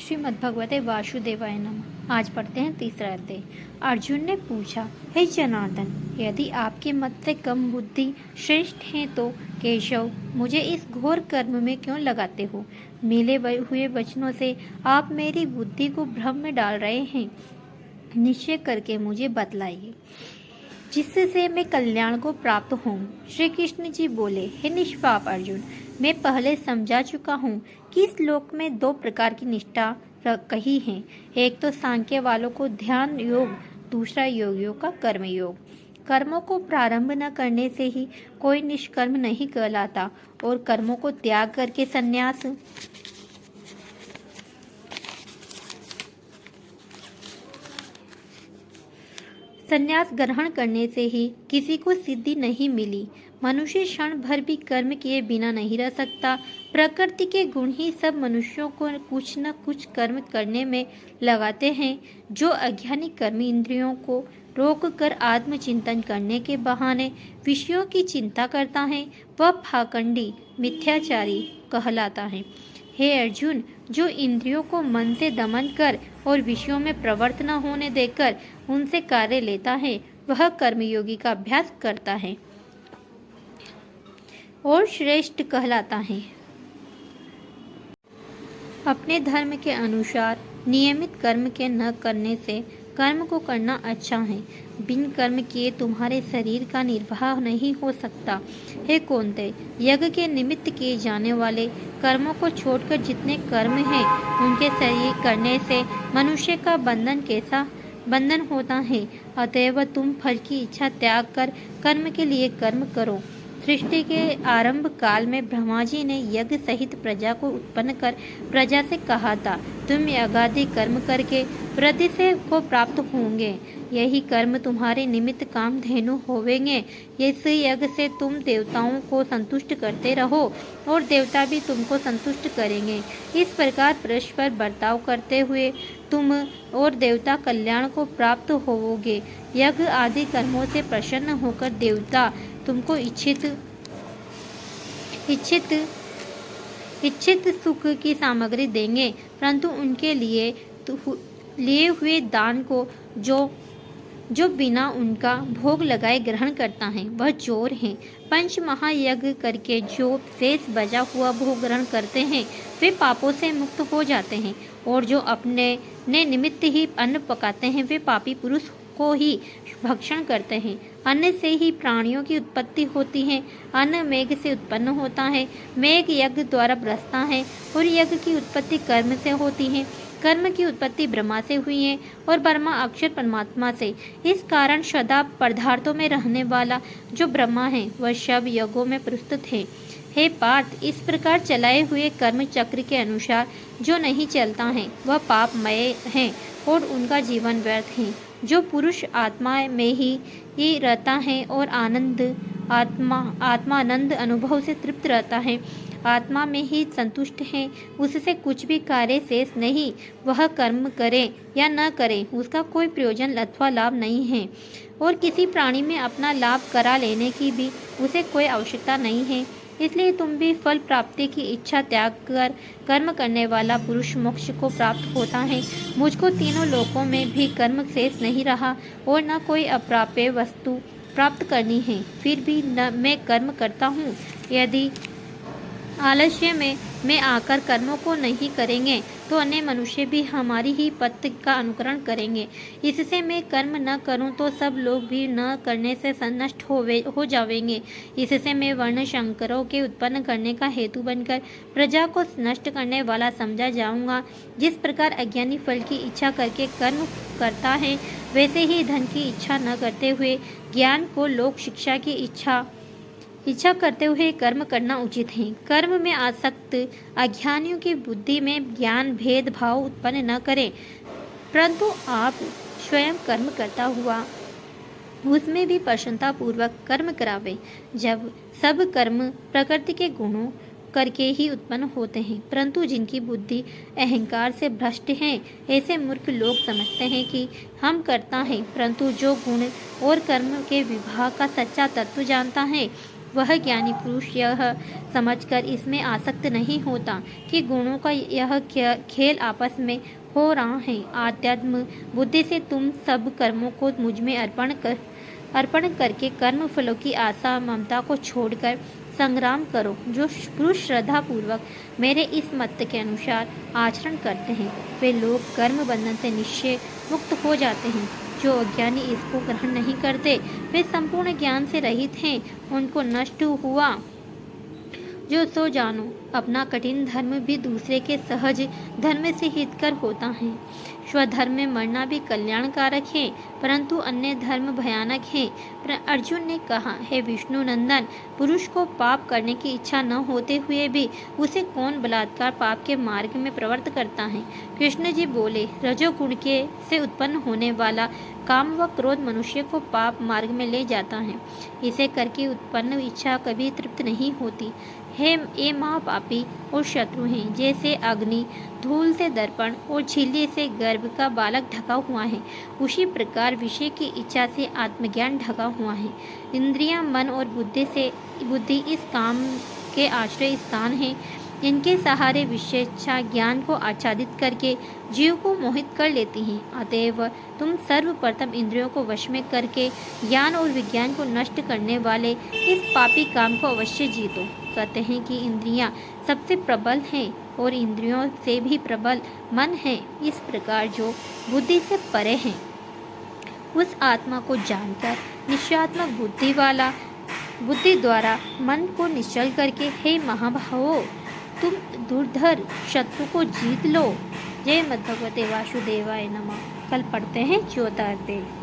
श्रीमद्भगवते वासुदेवाय नमः। आज पढ़ते हैं तीसरा अध्याय। अर्जुन ने पूछा, हे जनार्दन, यदि आपके मत से कम बुद्धि श्रेष्ठ है तो केशव मुझे इस घोर कर्म में क्यों लगाते हो? मिले हुए वचनों से आप मेरी बुद्धि को भ्रम में डाल रहे हैं। निश्चय करके मुझे बतलाइए जिससे मैं कल्याण को प्राप्त हूँ। श्री कृष्ण जी बोले, हे निष्पाप अर्जुन, मैं पहले समझा चुका हूँ कि इस लोक में दो प्रकार की निष्ठा कही है। एक तो सांख्य वालों को ध्यान योग, दूसरा योगियों का कर्म योग। कर्मों को प्रारंभ न करने से ही कोई निष्कर्म नहीं कहलाता और कर्मों को त्याग करके संन्यास ग्रहण करने से ही किसी को सिद्धि नहीं मिली। मनुष्य क्षण भर भी कर्म किए बिना नहीं रह सकता। प्रकृति के गुण ही सब मनुष्यों को कुछ न कुछ कर्म करने में लगाते हैं। जो अज्ञानी कर्मी इंद्रियों को रोक कर आत्मचिंतन करने के बहाने विषयों की चिंता करता है, वह पाखंडी मिथ्याचारी कहलाता है। हे अर्जुन, जो इंद्रियों को मन से दमन कर और विषयों में प्रवृत्त न होने देकर उनसे कार्य लेता है, वह कर्मयोगी का अभ्यास करता है और श्रेष्ठ कहलाता है। अपने धर्म के अनुसार नियमित कर्म के न करने से कर्म को करना अच्छा है। बिन कर्म किए तुम्हारे शरीर का निर्वाह नहीं हो सकता। हे कौन्तेय, यज्ञ के निमित्त किए जाने वाले कर्मों को छोड़कर जितने कर्म हैं, उनके शरीर करने से मनुष्य का बंधन होता है। अतएव तुम फल की इच्छा त्याग कर कर्म के लिए कर्म करो। सृष्टि के आरंभ काल में ब्रह्मा जी ने यज्ञ सहित प्रजा को उत्पन्न कर प्रजा से कहा था, तुम यज्ञादि कर्म करके वृद्धि से को प्राप्त होंगे। यही कर्म तुम्हारे निमित्त कामधेनु होवेंगे। इस यज्ञ से तुम देवताओं को संतुष्ट करते रहो और देवता भी तुमको संतुष्ट करेंगे। इस प्रकार परस्पर बर्ताव करते हुए तुम और देवता कल्याण को प्राप्त होवोगे। यज्ञ आदि कर्मों से प्रसन्न होकर देवता तुमको इच्छित सुख की सामग्री देंगे, परंतु उनके लिए हुए दान को जो बिना उनका भोग लगाए ग्रहण करता है, वह चोर है। पंच महायज्ञ करके जो शेष बचा हुआ भोग ग्रहण करते हैं, वे पापों से मुक्त हो जाते हैं, और जो अपने निमित्त ही अन्न पकाते हैं, वे पापी पुरुष को ही भक्षण करते हैं। अन्न से ही प्राणियों की उत्पत्ति होती है। अन्न मेघ से उत्पन्न होता है, मेघ यज्ञ द्वारा बरसता है, और यज्ञ की उत्पत्ति कर्म से होती है। कर्म की उत्पत्ति ब्रह्मा से हुई है और ब्रह्मा अक्षर परमात्मा से। इस कारण सदा पदार्थों में रहने वाला जो ब्रह्मा है, वह सब यज्ञों में प्रस्तुत है। हे पार्थ, इस प्रकार चलाए हुए कर्म चक्र के अनुसार जो नहीं चलता है, वह पापमय है और उनका जीवन व्यर्थ है। जो पुरुष आत्मा में ही रहता है और आत्मानंद अनुभव से तृप्त रहता है, आत्मा में ही संतुष्ट है, उससे कुछ भी कार्य शेष नहीं। वह कर्म करे या न करे, उसका कोई प्रयोजन अथवा लाभ नहीं है, और किसी प्राणी में अपना लाभ करा लेने की भी उसे कोई आवश्यकता नहीं है। इसलिए तुम भी फल प्राप्ति की इच्छा त्याग कर कर्म करने वाला पुरुष मोक्ष को प्राप्त होता है। मुझको तीनों लोकों में भी कर्म शेष नहीं रहा और न कोई अप्राप्य वस्तु प्राप्त करनी है, फिर भी मैं कर्म करता हूँ। यदि आलस्य में मैं आकर कर्मों को नहीं करेंगे तो अन्य मनुष्य भी हमारी ही पथ का अनुकरण करेंगे। इससे मैं कर्म न करूं तो सब लोग भी न करने से नष्ट हो जावेंगे। इससे मैं वर्ण शंकरों के उत्पन्न करने का हेतु बनकर प्रजा को नष्ट करने वाला समझा जाऊंगा। जिस प्रकार अज्ञानी फल की इच्छा करके कर्म करता है, वैसे ही धन की इच्छा न करते हुए ज्ञान को लोक शिक्षा की इच्छा करते हुए कर्म करना उचित है। कर्म में आसक्त अज्ञानियों की बुद्धि में ज्ञान भेदभाव उत्पन्न न करें, परंतु आप स्वयं कर्म करता हुआ उसमें भी प्रसन्नता पूर्वक कर्म करावे। जब सब कर्म प्रकृति के गुणों करके ही उत्पन्न होते हैं, परंतु जिनकी बुद्धि अहंकार से भ्रष्ट है, ऐसे मूर्ख लोग समझते हैं कि हम करता हैं, परंतु जो गुण और कर्म के विभाग का सच्चा तत्व जानता है, वह ज्ञानी पुरुष यह समझकर इसमें आसक्त नहीं होता कि गुणों का यह खेल आपस में हो रहा है। आध्यात्म बुद्धि से तुम सब कर्मों को मुझ में अर्पण करके कर्म फलों की आशा ममता को छोड़कर संग्राम करो। जो पुरुष श्रद्धा पूर्वक मेरे इस मत के अनुसार आचरण करते हैं वे लोग कर्म बंधन से निश्चय मुक्त हो जाते हैं। जो अज्ञानी इसको ग्रहण नहीं करते वे संपूर्ण ज्ञान से रहित हैं, उनको नष्ट हुआ जो सो जानो। अपना कठिन धर्म भी दूसरे के सहज धर्म से हितकर होता है। स्वधर्म में मरना भी कल्याणकारक है, परंतु अन्य धर्म भयानक है। अर्जुन ने कहा, हे विष्णु नंदन, पुरुष को पाप करने की इच्छा न होते हुए भी उसे कौन बलात्कार पाप के मार्ग में प्रवृत्त करता है। कृष्ण जी बोले, रजोगुण के से उत्पन्न होने वाला काम व क्रोध मनुष्य को पाप मार्ग में ले जाता है। इसे करके उत्पन्न इच्छा कभी तृप्त नहीं होती है। ये महापापी और शत्रु हैं। जैसे अग्नि धूल से दर्पण और झिल्ली से गर्भ का बालक ढका हुआ है, उसी प्रकार विषय की इच्छा से आत्मज्ञान ढका हुआ है। इंद्रियां, मन और बुद्धि इस काम के आश्रय स्थान है। इनके सहारे विशेषा ज्ञान को आच्छादित करके जीव को मोहित कर लेती हैं। अतएव तुम सर्वप्रथम इंद्रियों को वश में करके ज्ञान और विज्ञान को नष्ट करने वाले इस पापी काम को अवश्य जीतो। कहते हैं कि इंद्रियां सबसे प्रबल हैं और इंद्रियों से भी प्रबल मन है। इस प्रकार जो बुद्धि से परे हैं उस आत्मा को जानकर निश्चयात्मक बुद्धि द्वारा मन को निश्चल करके, हे महाभावो, तुम दुर्धर शत्रु को जीत लो। जय मद्भगवते वासुदेवाय नमः। कल पढ़ते हैं 14 अध्याय।